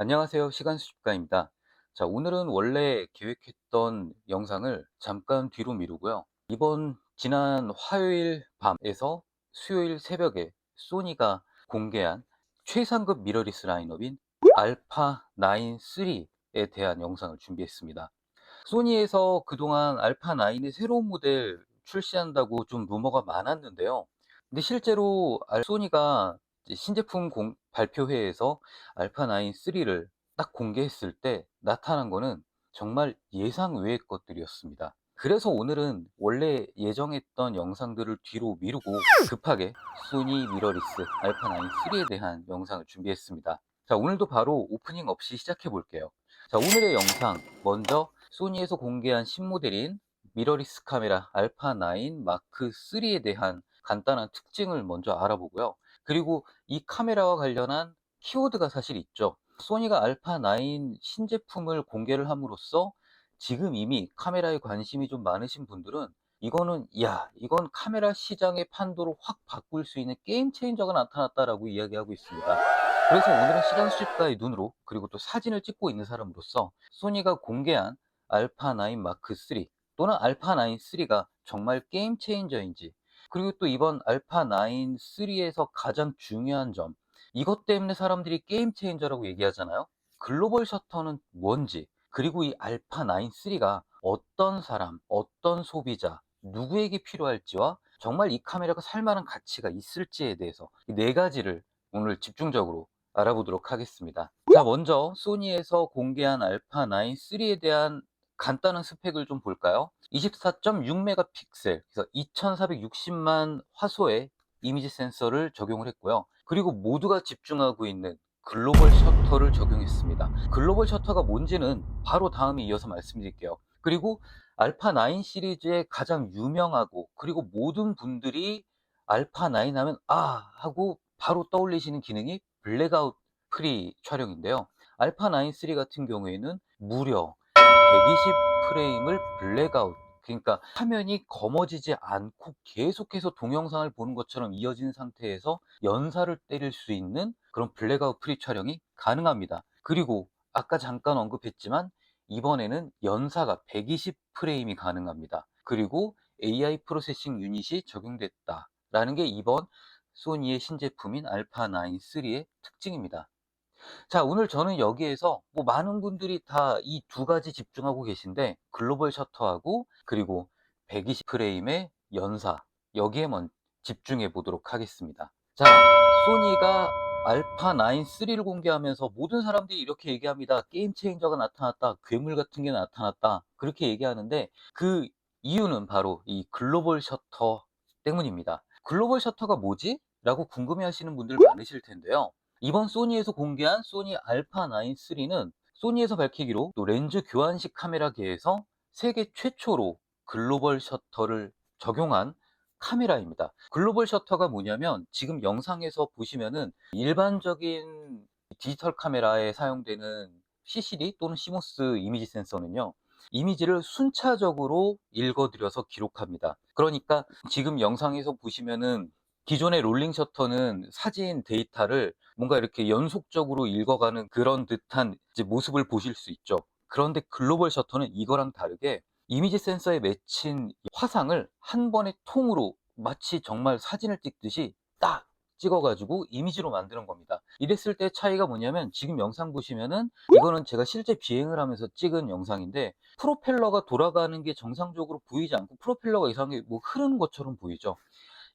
안녕하세요. 시간수집가입니다. 자, 오늘은 원래 계획했던 영상을 잠깐 뒤로 미루고요. 지난 화요일 밤에서 수요일 새벽에 소니가 공개한 최상급 미러리스 라인업인 알파 9 3에 대한 영상을 준비했습니다. 소니에서 그동안 알파 9의 새로운 모델 출시한다고 좀 루머가 많았는데요. 근데 실제로 소니가 이제 신제품 발표회에서 알파 9 3를 딱 공개했을 때 나타난 거는 정말 예상 외의 것들이었습니다. 그래서 오늘은 원래 예정했던 영상들을 뒤로 미루고 급하게 소니 미러리스 알파 9 3에 대한 영상을 준비했습니다. 자, 오늘도 바로 오프닝 없이 시작해 볼게요. 자, 오늘의 영상 먼저 소니에서 공개한 신모델인 미러리스 카메라 알파 9 마크 3에 대한 간단한 특징을 먼저 알아보고요. 그리고 이 카메라와 관련한 키워드가 사실 있죠. 소니가 알파 9 신제품을 공개를 함으로써 지금 이미 카메라에 관심이 좀 많으신 분들은 이건 카메라 시장의 판도를 확 바꿀 수 있는 게임 체인저가 나타났다라고 이야기하고 있습니다. 그래서 오늘은 시간 수집가의 눈으로, 그리고 또 사진을 찍고 있는 사람으로서 소니가 공개한 알파 9 마크 3 또는 알파 9 3가 정말 게임 체인저인지, 그리고 또 이번 알파 9 3에서 가장 중요한 점, 이것 때문에 사람들이 게임 체인저라고 얘기하잖아요. 글로벌 셔터는 뭔지, 그리고 이 알파 9 3가 어떤 사람, 어떤 소비자, 누구에게 필요할지와 정말 이 카메라가 살만한 가치가 있을지에 대해서 이 네 가지를 오늘 집중적으로 알아보도록 하겠습니다. 자, 먼저 소니에서 공개한 알파 9 3에 대한 간단한 스펙을 좀 볼까요? 24.6메가픽셀, 그래서 2460만 화소의 이미지 센서를 적용을 했고요. 그리고 모두가 집중하고 있는 글로벌 셔터를 적용했습니다. 글로벌 셔터가 뭔지는 바로 다음에 이어서 말씀드릴게요. 그리고 알파 9 시리즈의 가장 유명하고, 그리고 모든 분들이 알파 9 하면 하고 바로 떠올리시는 기능이 블랙아웃 프리 촬영인데요. 알파 9 3 같은 경우에는 무려 120 프레임을 블랙아웃, 그러니까 화면이 검어지지 않고 계속해서 동영상을 보는 것처럼 이어진 상태에서 연사를 때릴 수 있는 그런 블랙아웃 프리 촬영이 가능합니다. 그리고 아까 잠깐 언급했지만 이번에는 연사가 120 프레임이 가능합니다. 그리고 AI 프로세싱 유닛이 적용됐다라는 게 이번 소니의 신제품인 알파 9 3의 특징입니다. 자, 오늘 저는 여기에서 많은 분들이 다 이 두 가지 집중하고 계신데, 글로벌 셔터하고 그리고 120 프레임의 연사, 여기에 집중해 보도록 하겠습니다. 자, 소니가 알파 9 3를 공개하면서 모든 사람들이 이렇게 얘기합니다. 게임 체인저가 나타났다, 괴물 같은 게 나타났다, 그렇게 얘기하는데 그 이유는 바로 이 글로벌 셔터 때문입니다. 글로벌 셔터가 뭐지? 라고 궁금해 하시는 분들 많으실 텐데요. 이번 소니에서 공개한 소니 알파 9 3는 소니에서 밝히기로 또 렌즈 교환식 카메라계에서 세계 최초로 글로벌 셔터를 적용한 카메라입니다. 글로벌 셔터가 뭐냐면 지금 영상에서 보시면은 일반적인 디지털 카메라에 사용되는 CCD 또는 CMOS 이미지 센서는요, 이미지를 순차적으로 읽어들여서 기록합니다. 그러니까 지금 영상에서 보시면은 기존의 롤링 셔터는 사진 데이터를 뭔가 이렇게 연속적으로 읽어가는 그런 듯한 이제 모습을 보실 수 있죠. 그런데 글로벌 셔터는 이거랑 다르게 이미지 센서에 맺힌 화상을 한 번에 통으로 마치 정말 사진을 찍듯이 딱 찍어가지고 이미지로 만드는 겁니다. 이랬을 때 차이가 뭐냐면 지금 영상 보시면은 이거는 제가 실제 비행을 하면서 찍은 영상인데 프로펠러가 돌아가는 게 정상적으로 보이지 않고 프로펠러가 이상하게 흐르는 것처럼 보이죠.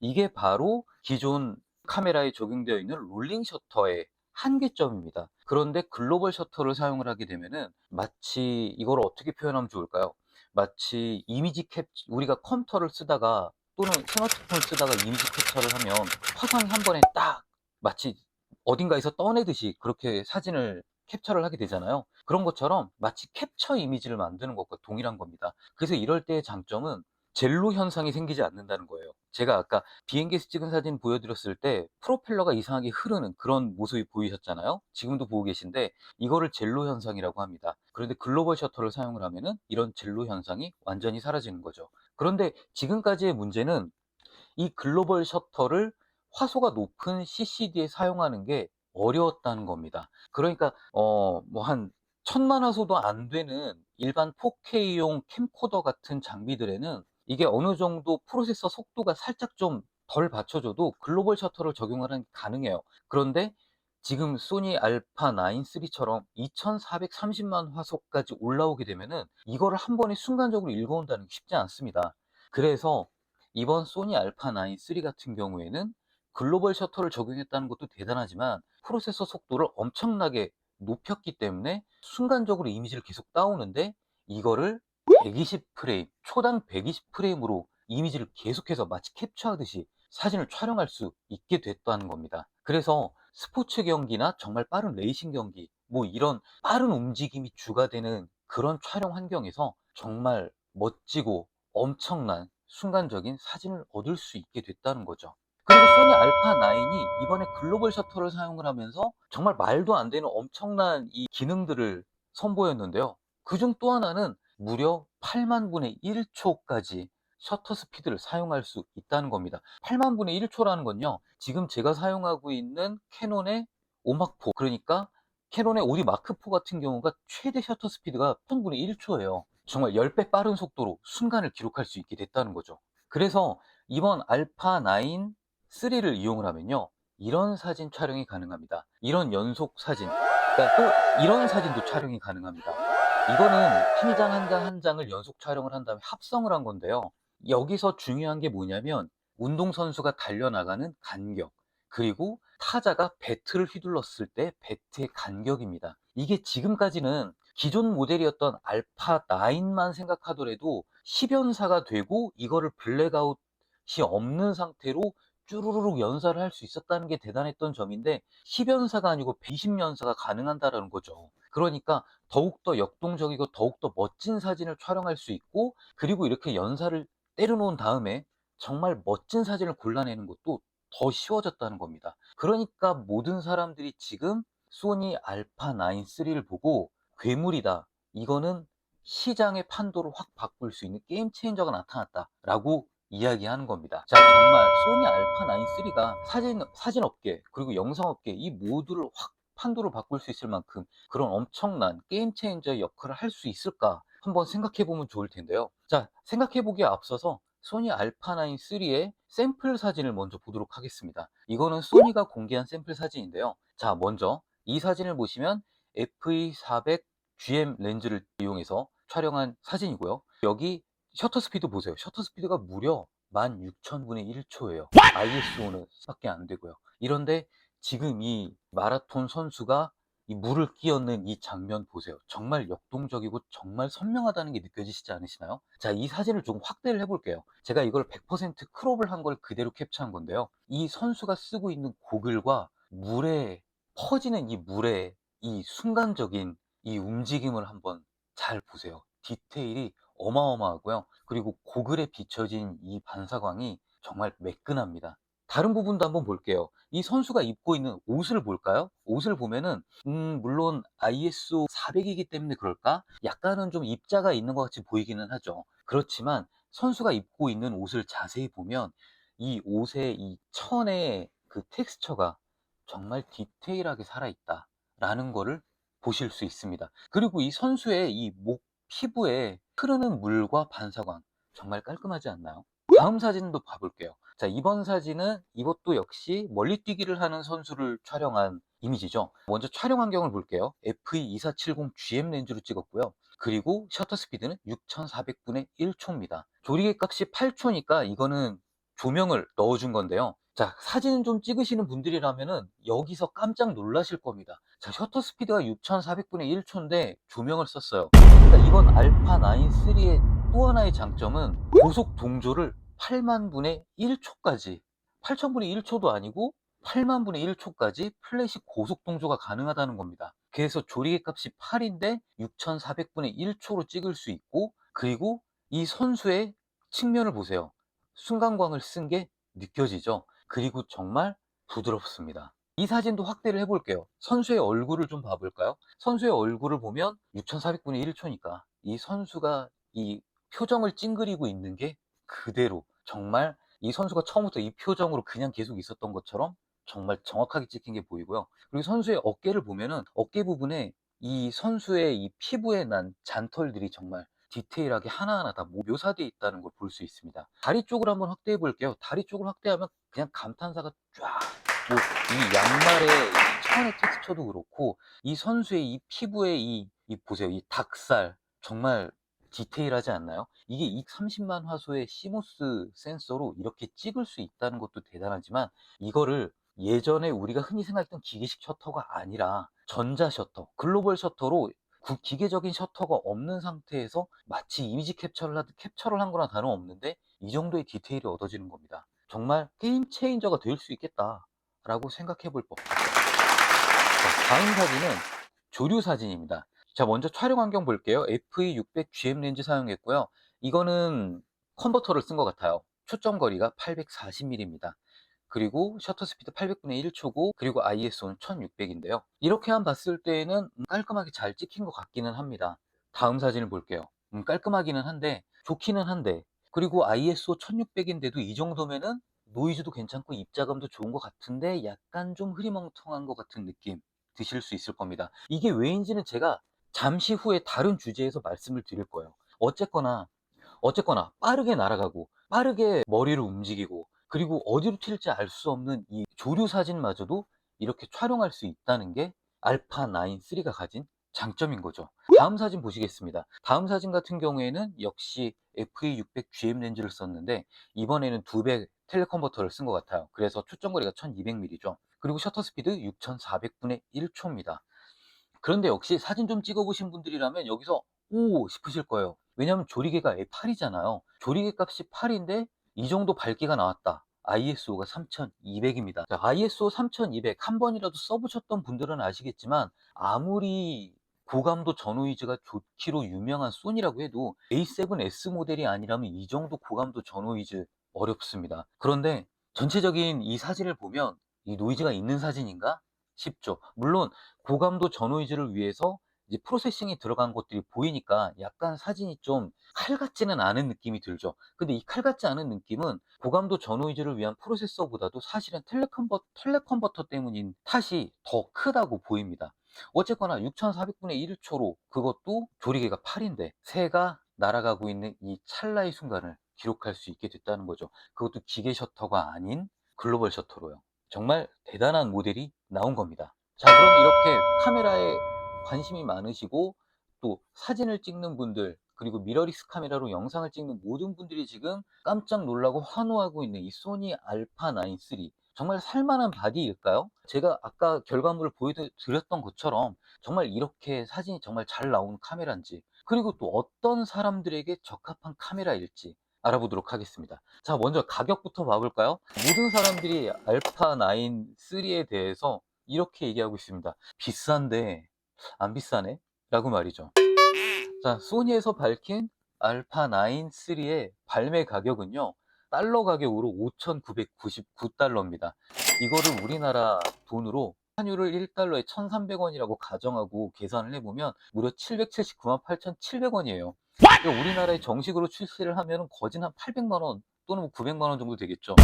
이게 바로 기존 카메라에 적용되어 있는 롤링 셔터의 한계점입니다. 그런데 글로벌 셔터를 사용을 하게 되면은 마치 이걸 어떻게 표현하면 좋을까요? 마치 우리가 컴퓨터를 쓰다가 또는 스마트폰을 쓰다가 이미지 캡처를 하면 화상이 한 번에 딱 마치 어딘가에서 떠내듯이 그렇게 사진을 캡처를 하게 되잖아요. 그런 것처럼 마치 캡처 이미지를 만드는 것과 동일한 겁니다. 그래서 이럴 때의 장점은 젤로 현상이 생기지 않는다는 거예요. 제가 아까 비행기에서 찍은 사진 보여드렸을 때 프로펠러가 이상하게 흐르는 그런 모습이 보이셨잖아요. 지금도 보고 계신데 이거를 젤로 현상이라고 합니다. 그런데 글로벌 셔터를 사용을 하면은 이런 젤로 현상이 완전히 사라지는 거죠. 그런데 지금까지의 문제는 이 글로벌 셔터를 화소가 높은 CCD에 사용하는 게 어려웠다는 겁니다. 그러니까 뭐 한 1000만 화소도 안 되는 일반 4K용 캠코더 같은 장비들에는 이게 어느 정도 프로세서 속도가 살짝 좀 덜 받쳐줘도 글로벌 셔터를 적용을 하는 게 가능해요. 그런데 지금 소니 알파 9 3처럼 2430만 화소까지 올라오게 되면은 이거를 한 번에 순간적으로 읽어온다는 게 쉽지 않습니다. 그래서 이번 소니 알파 9 3 같은 경우에는 글로벌 셔터를 적용했다는 것도 대단하지만 프로세서 속도를 엄청나게 높였기 때문에 순간적으로 이미지를 계속 따오는데 이거를 120프레임, 초당 120프레임으로 이미지를 계속해서 마치 캡처하듯이 사진을 촬영할 수 있게 됐다는 겁니다. 그래서 스포츠 경기나 정말 빠른 레이싱 경기, 뭐 이런 빠른 움직임이 주가 되는 그런 촬영 환경에서 정말 멋지고 엄청난 순간적인 사진을 얻을 수 있게 됐다는 거죠. 그리고 소니 알파 9이 이번에 글로벌 셔터를 사용을 하면서 정말 말도 안 되는 엄청난 이 기능들을 선보였는데요. 그중 또 하나는 무려 8만 분의 1초까지 셔터 스피드를 사용할 수 있다는 겁니다. 8만 분의 1초라는 건요, 지금 제가 사용하고 있는 캐논의 오막4, 그러니까 캐논의 오디 마크4 같은 경우가 최대 셔터 스피드가 1000분의 1초예요. 정말 10배 빠른 속도로 순간을 기록할 수 있게 됐다는 거죠. 그래서 이번 알파 9 3를 이용을 하면요, 이런 사진 촬영이 가능합니다. 이런 연속 사진, 그러니까 또 이런 사진도 촬영이 가능합니다. 이거는 한 장 한 장 한 장을 연속 촬영을 한 다음에 합성을 한 건데요. 여기서 중요한 게 뭐냐면 운동선수가 달려나가는 간격, 그리고 타자가 배트를 휘둘렀을 때 배트의 간격입니다. 이게 지금까지는 기존 모델이었던 알파 9만 생각하더라도 10연사가 되고 이거를 블랙아웃이 없는 상태로 쭈루루룩 연사를 할 수 있었다는 게 대단했던 점인데 10연사가 아니고 120연사가 가능한다는 거죠. 그러니까 더욱더 역동적이고 더욱더 멋진 사진을 촬영할 수 있고, 그리고 이렇게 연사를 때려놓은 다음에 정말 멋진 사진을 골라내는 것도 더 쉬워졌다는 겁니다. 그러니까 모든 사람들이 지금 소니 알파 9 3를 보고 괴물이다, 이거는 시장의 판도를 확 바꿀 수 있는 게임 체인저가 나타났다 라고 이야기하는 겁니다. 자, 정말 소니 알파 9 3가 사진업계 그리고 영상업계 이 모두를 확 판도를 바꿀 수 있을 만큼 그런 엄청난 게임 체인저의 역할을 할 수 있을까 한번 생각해 보면 좋을 텐데요. 자, 생각해 보기에 앞서서 소니 알파 9 3의 샘플 사진을 먼저 보도록 하겠습니다. 이거는 소니가 공개한 샘플 사진인데요. 자, 먼저 이 사진을 보시면 FE400 GM 렌즈를 이용해서 촬영한 사진이고요. 여기 셔터 스피드 보세요. 셔터 스피드가 무려 16,000분의 1초예요. ISO는 밖에 안 되고요. 이런데 지금 이 마라톤 선수가 이 물을 끼얹는 이 장면 보세요. 정말 역동적이고 정말 선명하다는 게 느껴지시지 않으시나요? 자, 이 사진을 좀 확대를 해볼게요. 제가 이걸 100% 크롭을 한 걸 그대로 캡처한 건데요. 이 선수가 쓰고 있는 고글과 물에 퍼지는 이 물의 이 순간적인 이 움직임을 한번 잘 보세요. 디테일이 어마어마하고요. 그리고 고글에 비춰진 이 반사광이 정말 매끈합니다. 다른 부분도 한번 볼게요. 이 선수가 입고 있는 옷을 볼까요? 옷을 보면은 물론 ISO 400이기 때문에 그럴까? 약간은 좀 입자가 있는 것 같이 보이기는 하죠. 그렇지만 선수가 입고 있는 옷을 자세히 보면 이 옷의 이 천의 그 텍스처가 정말 디테일하게 살아있다 라는 거를 보실 수 있습니다. 그리고 이 선수의 이 목 피부에 흐르는 물과 반사광 정말 깔끔하지 않나요? 다음 사진도 봐볼게요. 자, 이번 사진은 이것도 역시 멀리뛰기를 하는 선수를 촬영한 이미지죠. 먼저 촬영 환경을 볼게요. FE2470 GM 렌즈로 찍었고요. 그리고 셔터 스피드는 6400분의 1초입니다. 조리개 값이 8초니까 이거는 조명을 넣어준 건데요. 자, 사진 좀 찍으시는 분들이라면은 여기서 깜짝 놀라실 겁니다. 자, 셔터 스피드가 6400분의 1초인데 조명을 썼어요. 그러니까 이번 알파 9 3의 또 하나의 장점은 고속 동조를 8만 분의 1초까지, 8000분의 1초도 아니고 8만 분의 1초까지 플래시 고속 동조가 가능하다는 겁니다. 그래서 조리개 값이 8인데 6400분의 1초로 찍을 수 있고, 그리고 이 선수의 측면을 보세요. 순간광을 쓴 게 느껴지죠? 그리고 정말 부드럽습니다. 이 사진도 확대를 해볼게요. 선수의 얼굴을 좀 봐볼까요? 선수의 얼굴을 보면 6400분의 1초니까 이 선수가 이 표정을 찡그리고 있는 게 그대로 정말 이 선수가 처음부터 이 표정으로 그냥 계속 있었던 것처럼 정말 정확하게 찍힌 게 보이고요. 그리고 선수의 어깨를 보면은 어깨 부분에 이 선수의 이 피부에 난 잔털들이 정말 디테일하게 하나하나 다 묘사되어 있다는 걸 볼 수 있습니다. 다리 쪽을 한번 확대해 볼게요. 다리 쪽을 확대하면 그냥 감탄사가 쫙, 뭐 이 양말의 이 천의 텍스처도 그렇고 이 선수의 이 피부의 이 보세요. 이 닭살 정말 디테일하지 않나요? 이게 30만 화소의 시모스 센서로 이렇게 찍을 수 있다는 것도 대단하지만 이거를 예전에 우리가 흔히 생각했던 기계식 셔터가 아니라 전자 셔터, 글로벌 셔터로 기계적인 셔터가 없는 상태에서 마치 이미지 캡처를 하듯 캡처를 한 거나 다름없는데 이 정도의 디테일이 얻어지는 겁니다. 정말 게임 체인저가 될 수 있겠다라고 생각해 볼 법. 다음 사진은 조류 사진입니다. 자, 먼저 촬영 환경 볼게요. FE600 GM 렌즈 사용했고요. 이거는 컨버터를 쓴 것 같아요. 초점 거리가 840mm입니다. 그리고 셔터 스피드 800분의 1초고, 그리고 ISO는 1600인데요. 이렇게만 봤을 때에는 깔끔하게 잘 찍힌 것 같기는 합니다. 다음 사진을 볼게요. 깔끔하기는 한데, 좋기는 한데, 그리고 ISO 1600인데도 이 정도면은 노이즈도 괜찮고 입자감도 좋은 것 같은데 약간 좀 흐리멍텅한 것 같은 느낌 드실 수 있을 겁니다. 이게 왜인지는 제가 잠시 후에 다른 주제에서 말씀을 드릴 거예요. 어쨌거나 빠르게 날아가고 빠르게 머리를 움직이고 그리고 어디로 튈지 알 수 없는 이 조류 사진마저도 이렇게 촬영할 수 있다는 게 알파 9 3가 가진 장점인 거죠. 다음 사진 보시겠습니다. 다음 사진 같은 경우에는 역시 FE600 GM 렌즈를 썼는데 이번에는 2배 텔레컨버터를 쓴 것 같아요. 그래서 초점거리가 1200mm죠. 그리고 셔터 스피드 6400분의 1초입니다. 그런데 역시 사진 좀 찍어보신 분들이라면 여기서 오 싶으실 거예요. 왜냐하면 조리개가 8이잖아요. 조리개 값이 8인데 이 정도 밝기가 나왔다. ISO가 3200입니다. ISO 3200 한 번이라도 써보셨던 분들은 아시겠지만 아무리 고감도 전호이즈가 좋기로 유명한 소니라고 해도 A7S 모델이 아니라면 이 정도 고감도 전호이즈 어렵습니다. 그런데 전체적인 이 사진을 보면 이 노이즈가 있는 사진인가 싶죠. 물론 고감도 전호이즈를 위해서 이제 프로세싱이 들어간 것들이 보이니까 약간 사진이 좀 칼 같지는 않은 느낌이 들죠. 근데 이 칼 같지 않은 느낌은 고감도 전호이즈를 위한 프로세서보다도 사실은 텔레컨버터 때문인 탓이 더 크다고 보입니다. 어쨌거나 6400분의 1초로 그것도 조리개가 8인데 새가 날아가고 있는 이 찰나의 순간을 기록할 수 있게 됐다는 거죠. 그것도 기계 셔터가 아닌 글로벌 셔터로요. 정말 대단한 모델이 나온 겁니다. 자, 그럼 이렇게 카메라에 관심이 많으시고 또 사진을 찍는 분들 그리고 미러리스 카메라로 영상을 찍는 모든 분들이 지금 깜짝 놀라고 환호하고 있는 이 소니 알파 9 3 정말 살만한 바디일까요? 제가 아까 결과물을 보여드렸던 것처럼 정말 이렇게 사진이 정말 잘 나온 카메라인지 그리고 또 어떤 사람들에게 적합한 카메라일지 알아보도록 하겠습니다. 자, 먼저 가격부터 봐볼까요? 모든 사람들이 알파 9 3에 대해서 이렇게 얘기하고 있습니다. 비싼데 안 비싸네? 라고 말이죠. 자, 소니에서 밝힌 알파 9 3의 발매 가격은요, 달러 가격으로 5,999달러입니다. 이거를 우리나라 돈으로 환율을 1달러에 1,300원이라고 가정하고 계산을 해보면 무려 779만 8,700원이에요. 우리나라에 정식으로 출시를 하면 거진 한 800만 원 또는 900만 원 정도 되겠죠.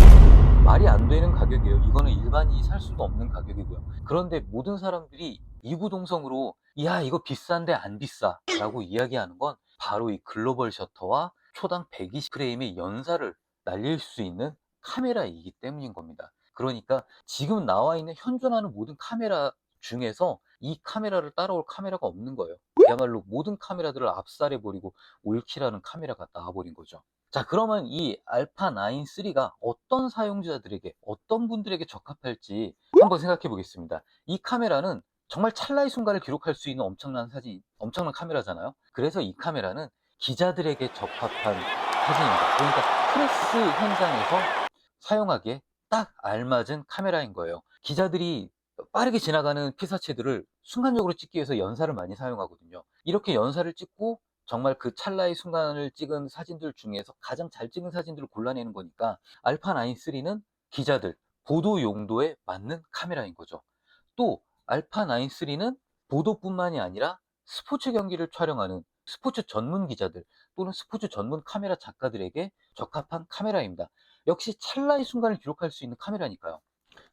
말이 안 되는 가격이에요. 이거는 일반인이 살 수도 없는 가격이고요. 그런데 모든 사람들이 이구동성으로 야 이거 비싼데 안 비싸 라고 이야기하는 건 바로 이 글로벌 셔터와 초당 120프레임의 연사를 날릴 수 있는 카메라이기 때문인 겁니다. 그러니까 지금 나와 있는 현존하는 모든 카메라 중에서 이 카메라를 따라올 카메라가 없는 거예요. 그야말로 모든 카메라들을 압살해버리고 올킬하는 카메라가 나와버린 거죠. 자, 그러면 이 알파 9 3가 어떤 사용자들에게, 어떤 분들에게 적합할지 한번 생각해 보겠습니다. 이 카메라는 정말 찰나의 순간을 기록할 수 있는 엄청난 카메라잖아요. 그래서 이 카메라는 기자들에게 적합한 사진입니다. 그러니까 프레스 현장에서 사용하기에 딱 알맞은 카메라인 거예요. 기자들이 빠르게 지나가는 피사체들을 순간적으로 찍기 위해서 연사를 많이 사용하거든요. 이렇게 연사를 찍고 정말 그 찰나의 순간을 찍은 사진들 중에서 가장 잘 찍은 사진들을 골라내는 거니까 알파 9 3는 기자들, 보도 용도에 맞는 카메라인 거죠. 또 알파 9 3는 보도뿐만이 아니라 스포츠 경기를 촬영하는 스포츠 전문 기자들 또는 스포츠 전문 카메라 작가들에게 적합한 카메라입니다. 역시 찰나의 순간을 기록할 수 있는 카메라니까요.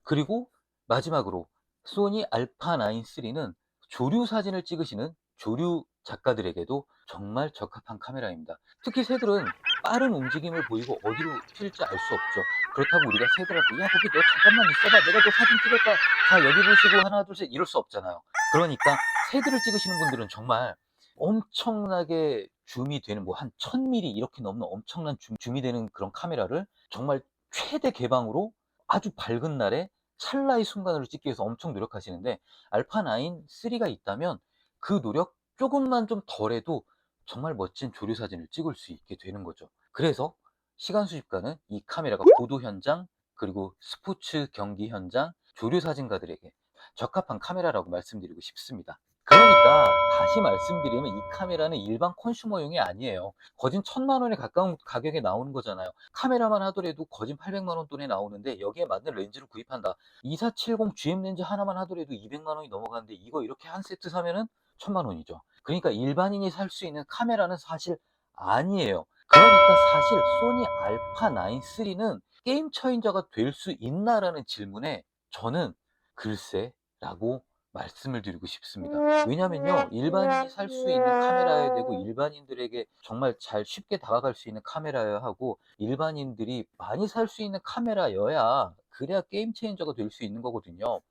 그리고 마지막으로 소니 알파9 3는 조류 사진을 찍으시는 조류 작가들에게도 정말 적합한 카메라입니다. 특히 새들은 빠른 움직임을 보이고 어디로 튈지 알 수 없죠. 그렇다고 우리가 새들한테 야 거기 너 잠깐만 있어봐 내가 너 사진 찍을까 자 여기 보시고 하나 둘 셋 이럴 수 없잖아요. 그러니까 새들을 찍으시는 분들은 정말 엄청나게 줌이 되는 뭐 한 1000mm 이렇게 넘는 엄청난 줌이 되는 그런 카메라를 정말 최대 개방으로 아주 밝은 날에 찰나의 순간으로 찍기 위해서 엄청 노력하시는데 알파9 3가 있다면 그 노력 조금만 좀 덜해도 정말 멋진 조류 사진을 찍을 수 있게 되는 거죠. 그래서 시간 수집가는 이 카메라가 보도 현장 그리고 스포츠 경기 현장 조류 사진가들에게 적합한 카메라라고 말씀드리고 싶습니다. 그러니까 다시 말씀드리면 이 카메라는 일반 컨슈머용이 아니에요. 거진 1000만 원에 가까운 가격에 나오는 거잖아요. 카메라만 하더라도 거진 800만 원 돈에 나오는데 여기에 맞는 렌즈를 구입한다. 2470 GM 렌즈 하나만 하더라도 200만 원이 넘어가는데 이거 이렇게 한 세트 사면은 1000만 원이죠. 그러니까 일반인이 살 수 있는 카메라는 사실 아니에요. 그러니까 사실 소니 알파9 3는 게임 체인저가 될 수 있나라는 질문에 저는 글쎄 라고 말씀을 드리고 싶습니다. 왜냐면요 일반인이 살 수 있는 카메라여야 되고 일반인들에게 정말 잘 쉽게 다가갈 수 있는 카메라여야 하고 일반인들이 많이 살 수 있는 카메라여야 그래야 게임 체인저가 될 수 있는 거거든요.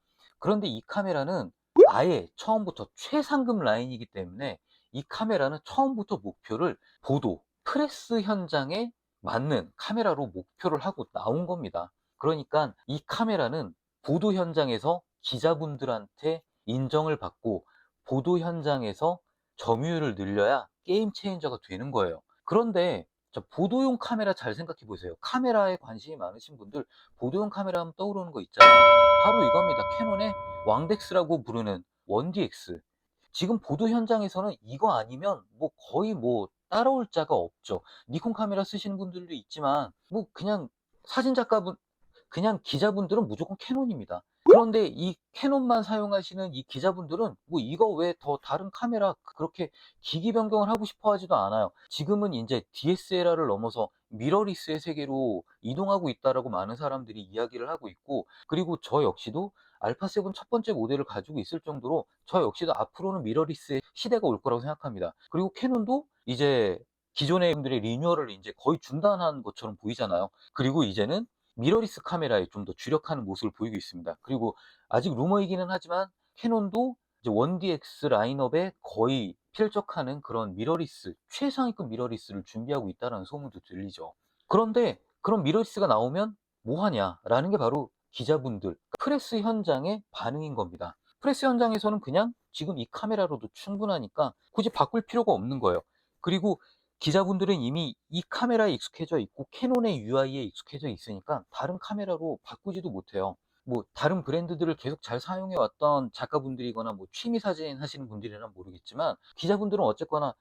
그런데 이 카메라는 아예 처음부터 최상급 라인이기 때문에 이 카메라는 처음부터 목표를 보도 프레스 현장에 맞는 카메라로 목표를 하고 나온 겁니다. 그러니까 이 카메라는 보도 현장에서 기자분들한테 인정을 받고 보도 현장에서 점유율을 늘려야 게임 체인저가 되는 거예요. 그런데 보도용 카메라 잘 생각해 보세요. 카메라에 관심이 많으신 분들 보도용 카메라 하면 떠오르는 거 있잖아요. 바로 이겁니다. 캐논의 왕덱스라고 부르는 1DX. 지금 보도 현장에서는 이거 아니면 뭐 거의 뭐 따라올 자가 없죠. 니콘 카메라 쓰시는 분들도 있지만 뭐 그냥 사진작가분 그냥 기자분들은 무조건 캐논입니다. 그런데 이 캐논만 사용하시는 이 기자분들은 뭐 이거 왜 더 다른 카메라 그렇게 기기 변경을 하고 싶어 하지도 않아요. 지금은 이제 DSLR을 넘어서 미러리스의 세계로 이동하고 있다라고 많은 사람들이 이야기를 하고 있고 그리고 저 역시도 알파7 첫 번째 모델을 가지고 있을 정도로 저 역시도 앞으로는 미러리스의 시대가 올 거라고 생각합니다. 그리고 캐논도 이제 기존의 분들의 리뉴얼을 이제 거의 중단한 것처럼 보이잖아요. 그리고 이제는 미러리스 카메라에 좀 더 주력하는 모습을 보이고 있습니다. 그리고 아직 루머이기는 하지만 캐논도 이제 1DX 라인업에 거의 필적하는 그런 미러리스, 최상위급 미러리스를 준비하고 있다는 소문도 들리죠. 그런데 그런 미러리스가 나오면 뭐 하냐라는 게 바로 기자분들, 프레스 현장의 반응인 겁니다. 프레스 현장에서는 그냥 지금 이 카메라로도 충분하니까 굳이 바꿀 필요가 없는 거예요. 그리고 기자분들은 이미 이 카메라에 익숙해져 있고 캐논의 UI에 익숙해져 있으니까 다른 카메라로 바꾸지도 못해요. 뭐 다른 브랜드들을 계속 잘 사용해 왔던 작가분들이거나 뭐 취미 사진 하시는 분들이란 모르겠지만 기자분들은 어쨌거나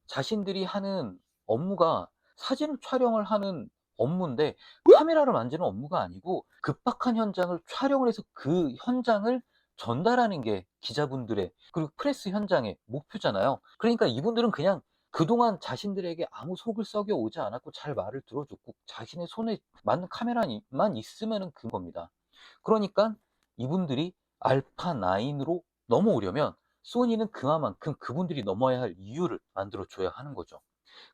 자신들이 하는 업무가 사진을 촬영을 하는 업무인데 카메라를 만지는 업무가 아니고 급박한 현장을 촬영을 해서 그 현장을 전달하는 게 기자분들의 그리고 프레스 현장의 목표잖아요. 그러니까 이분들은 그냥 그동안 자신들에게 아무 속을 썩여 오지 않았고 잘 말을 들어줬고 자신의 손에 맞는 카메라만 있으면 그겁니다. 그러니까 이분들이 알파9으로 넘어오려면 소니는 그만큼 그분들이 넘어야 할 이유를 만들어 줘야 하는 거죠.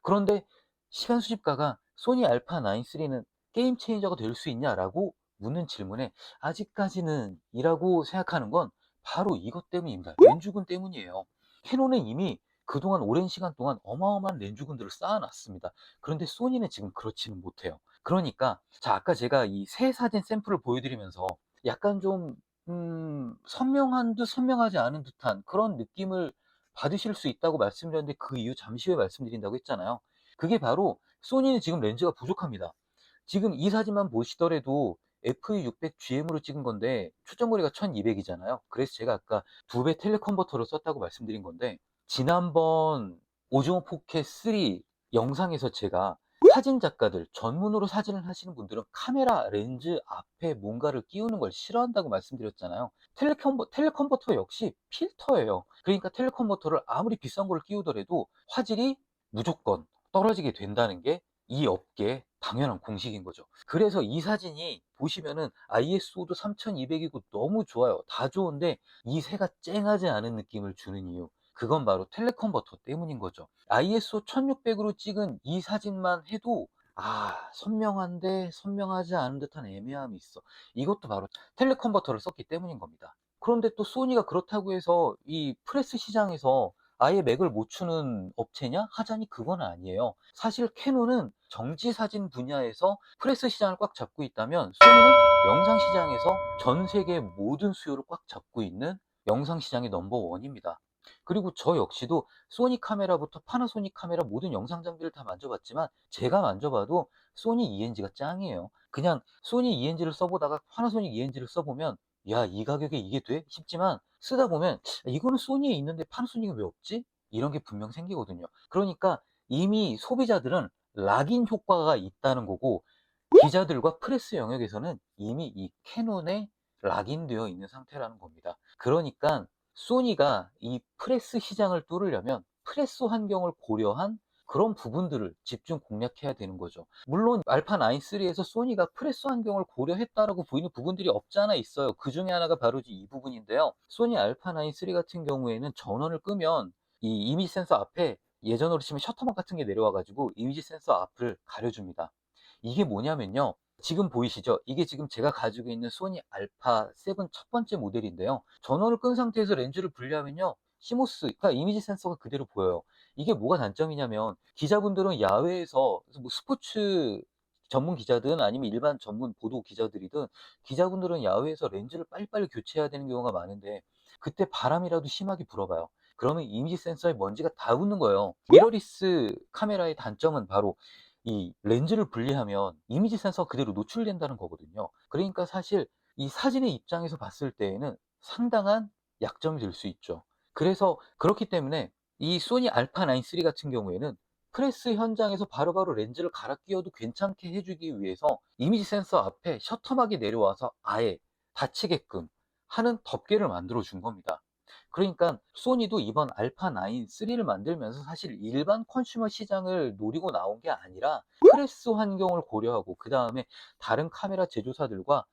그런데 시간 수집가가 소니 알파9 3는 게임 체인저가 될 수 있냐라고 묻는 질문에 아직까지는 이라고 생각하는 건 바로 이것 때문입니다. 렌즈군 때문이에요. 캐논은 이미 그동안 오랜 시간 동안 어마어마한 렌즈군들을 쌓아놨습니다. 그런데 소니는 지금 그렇지는 못해요. 그러니까 자 아까 제가 이 새 사진 샘플을 보여드리면서 약간 좀 선명한 듯 선명하지 않은 듯한 그런 느낌을 받으실 수 있다고 말씀드렸는데 그 이유 잠시 후에 말씀드린다고 했잖아요. 그게 바로 소니는 지금 렌즈가 부족합니다. 지금 이 사진만 보시더라도 FE600GM으로 찍은 건데 초점거리가 1200이잖아요. 그래서 제가 아까 2배 텔레컨버터를 썼다고 말씀드린 건데 지난번 오즈모 포켓 3 영상에서 제가 사진 작가들, 전문으로 사진을 하시는 분들은 카메라 렌즈 앞에 뭔가를 끼우는 걸 싫어한다고 말씀드렸잖아요. 텔레컨버터 역시 필터예요. 그러니까 텔레컨버터를 아무리 비싼 걸 끼우더라도 화질이 무조건 떨어지게 된다는 게 이 업계의 당연한 공식인 거죠. 그래서 이 사진이 보시면은 ISO도 3200이고 너무 좋아요. 다 좋은데 이 새가 쨍하지 않은 느낌을 주는 이유, 그건 바로 텔레컨버터 때문인 거죠. ISO 1600으로 찍은 이 사진만 해도 선명한데 선명하지 않은 듯한 애매함이 있어. 이것도 바로 텔레컨버터를 썼기 때문인 겁니다. 그런데 또 소니가 그렇다고 해서 이 프레스 시장에서 아예 맥을 못 추는 업체냐? 하자니 그건 아니에요. 사실 캐논은 정지 사진 분야에서 프레스 시장을 꽉 잡고 있다면, 소니는 영상 시장에서 전 세계 모든 수요를 꽉 잡고 있는 영상 시장의 넘버원입니다. 그리고 저 역시도 소니 카메라부터 파나소닉 카메라 모든 영상 장비를 다 만져봤지만, 제가 만져봐도 소니 ENG가 짱이에요. 그냥 소니 ENG를 써보다가 파나소닉 ENG를 써보면 야, 이 가격에 이게 돼? 싶지만, 쓰다 보면 이거는 소니에 있는데 파나소닉은 왜 없지? 이런 게 분명 생기거든요. 그러니까 이미 소비자들은 락인 효과가 있다는 거고, 기자들과 프레스 영역에서는 이미 이 캐논에 락인되어 있는 상태라는 겁니다. 그러니까 소니가 이 프레스 시장을 뚫으려면 프레스 환경을 고려한 그런 부분들을 집중 공략해야 되는 거죠. 물론 알파 9 3에서 소니가 프레스 환경을 고려했다라고 보이는 부분들이 없지 않아 있어요. 그 중에 하나가 바로 이 부분인데요. 소니 알파 9 3 같은 경우에는 전원을 끄면 이 이미지 센서 앞에, 예전으로 치면 셔터막 같은 게 내려와 가지고 이미지 센서 앞을 가려줍니다. 이게 뭐냐면요, 지금 보이시죠? 이게 지금 제가 가지고 있는 소니 알파 7 첫 번째 모델인데요. 전원을 끈 상태에서 렌즈를 분리하면요, 시모스, 그러니까 이미지 센서가 그대로 보여요. 이게 뭐가 단점이냐면, 기자분들은 야외에서 뭐 스포츠 전문 기자든 아니면 일반 전문 보도 기자들이든, 기자분들은 야외에서 렌즈를 빨리빨리 교체해야 되는 경우가 많은데, 그때 바람이라도 심하게 불어봐요. 그러면 이미지 센서에 먼지가 다 붙는 거예요. 미러리스 카메라의 단점은 바로 이 렌즈를 분리하면 이미지 센서가 그대로 노출된다는 거거든요. 그러니까 사실 이 사진의 입장에서 봤을 때에는 상당한 약점이 될 수 있죠. 그래서 그렇기 때문에 이 소니 알파 9 3 같은 경우에는 프레스 현장에서 바로바로 렌즈를 갈아 끼워도 괜찮게 해주기 위해서 이미지 센서 앞에 셔터막이 내려와서 아예 닫히게끔 하는 덮개를 만들어 준 겁니다. 그러니까 소니도 이번 알파 9 3를 만들면서 사실 일반 컨슈머 시장을 노리고 나온 게 아니라 프레스 환경을 고려하고, 그 다음에 다른 카메라 제조사들과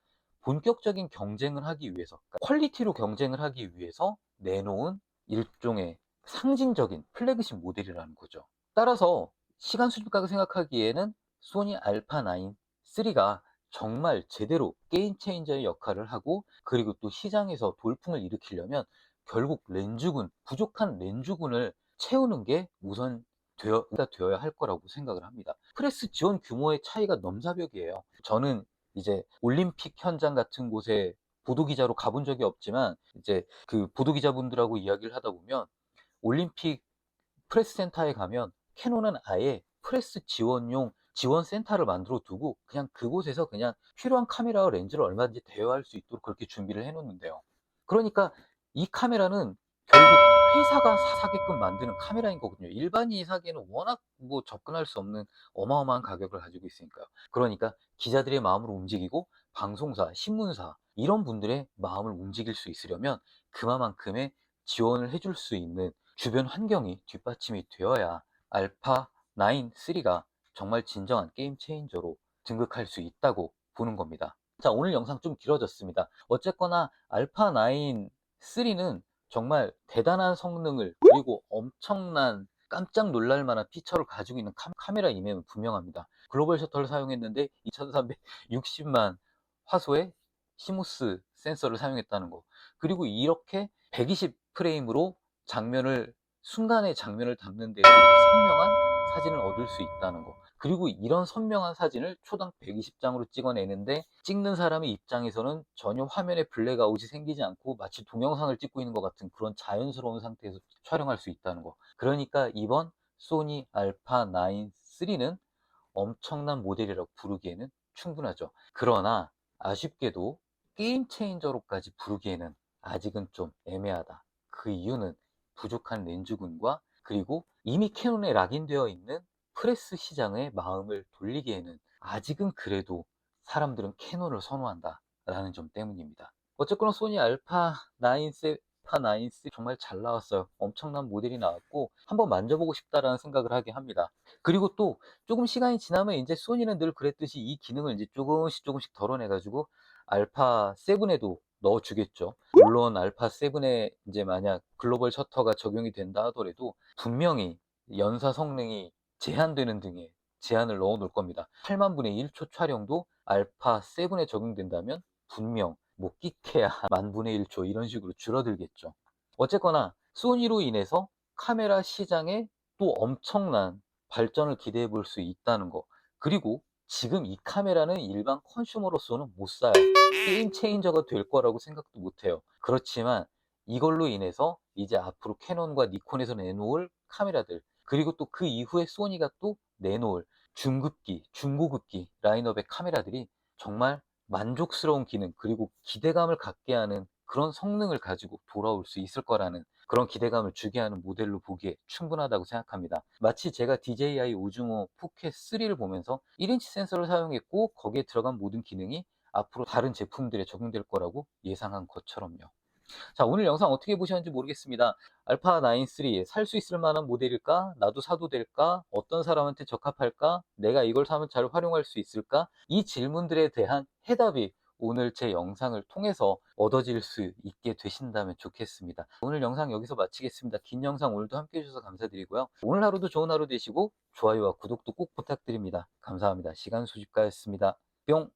본격적인 경쟁을 하기 위해서, 그러니까 퀄리티로 경쟁을 하기 위해서 내놓은 일종의 상징적인 플래그십 모델이라는 거죠. 따라서 시간 수집각을 생각하기에는 소니 알파 9 3가 정말 제대로 게임 체인저의 역할을 하고, 그리고 또 시장에서 돌풍을 일으키려면 결국 렌즈군, 부족한 렌즈군을 채우는 게 우선 되어야 할 거라고 생각을 합니다. 프레스 지원 규모의 차이가 넘사벽이에요. 저는 이제 올림픽 현장 같은 곳에 보도기자로 가본 적이 없지만, 이제 그 보도기자분들하고 이야기를 하다 보면, 올림픽 프레스 센터에 가면 캐논은 아예 프레스 지원용 지원 센터를 만들어 두고, 그냥 그곳에서 그냥 필요한 카메라와 렌즈를 얼마든지 대여할 수 있도록 그렇게 준비를 해 놓는데요. 그러니까 이 카메라는 결국 회사가 사게끔 만드는 카메라인 거거든요. 일반인이 사기에는 워낙 뭐 접근할 수 없는 어마어마한 가격을 가지고 있으니까요. 그러니까 기자들의 마음을 움직이고 방송사, 신문사 이런 분들의 마음을 움직일 수 있으려면 그만큼의 지원을 해줄 수 있는 주변 환경이 뒷받침이 되어야 알파 9 3가 정말 진정한 게임 체인저로 등극할 수 있다고 보는 겁니다. 자, 오늘 영상 좀 길어졌습니다. 어쨌거나 알파 9 3는 정말 대단한 성능을, 그리고 엄청난 깜짝 놀랄 만한 피처를 가지고 있는 카메라임은 분명합니다. 글로벌 셔터를 사용했는데 2360만 화소의 시모스 센서를 사용했다는 거, 그리고 이렇게 120 프레임으로 순간의 장면을 담는 데에도 선명한 사진을 얻을 수 있다는 거, 그리고 이런 선명한 사진을 초당 120장으로 찍어내는데, 찍는 사람의 입장에서는 전혀 화면에 블랙아웃이 생기지 않고 마치 동영상을 찍고 있는 것 같은 그런 자연스러운 상태에서 촬영할 수 있다는 거. 그러니까 이번 소니 알파 9 3는 엄청난 모델이라고 부르기에는 충분하죠. 그러나 아쉽게도 게임 체인저로까지 부르기에는 아직은 좀 애매하다. 그 이유는 부족한 렌즈군과, 그리고 이미 캐논에 락인되어 있는 프레스 시장의 마음을 돌리기에는 아직은 그래도 사람들은 캐논을 선호한다 라는 점 때문입니다. 어쨌거나 소니 알파 9 알파 9 3 정말 잘 나왔어요. 엄청난 모델이 나왔고 한번 만져보고 싶다라는 생각을 하게 합니다. 그리고 또 조금 시간이 지나면 이제 소니는 늘 그랬듯이 이 기능을 이제 조금씩 덜어내 가지고 알파 7에도 넣어 주겠죠. 물론 알파 7에 이제 만약 글로벌 셔터가 적용이 된다 하더라도 분명히 연사 성능이 제한되는 등에 제한을 넣어 놓을 겁니다. 8만 분의 1초 촬영도 알파 7에 적용된다면 분명 뭐 끼케야 만 분의 1초 이런 식으로 줄어들겠죠. 어쨌거나 소니로 인해서 카메라 시장에 또 엄청난 발전을 기대해 볼 수 있다는 거. 그리고 지금 이 카메라는 일반 컨슈머로서는 못 사요. 게임 체인저가 될 거라고 생각도 못 해요. 그렇지만 이걸로 인해서 이제 앞으로 캐논과 니콘에서 내놓을 카메라들, 그리고 또 그 이후에 소니가 또 내놓을 중급기, 중고급기 라인업의 카메라들이 정말 만족스러운 기능, 그리고 기대감을 갖게 하는 그런 성능을 가지고 돌아올 수 있을 거라는 그런 기대감을 주게 하는 모델로 보기에 충분하다고 생각합니다. 마치 제가 DJI 오즈모 포켓 3를 보면서 1인치 센서를 사용했고 거기에 들어간 모든 기능이 앞으로 다른 제품들에 적용될 거라고 예상한 것처럼요. 자, 오늘 영상 어떻게 보셨는지 모르겠습니다. 알파 9 3 살 수 있을 만한 모델일까? 나도 사도 될까? 어떤 사람한테 적합할까? 내가 이걸 사면 잘 활용할 수 있을까? 이 질문들에 대한 해답이 오늘 제 영상을 통해서 얻어질 수 있게 되신다면 좋겠습니다. 오늘 영상 여기서 마치겠습니다. 긴 영상 오늘도 함께 해주셔서 감사드리고요. 오늘 하루도 좋은 하루 되시고 좋아요와 구독도 꼭 부탁드립니다. 감사합니다. 시간 소집가였습니다. 뿅!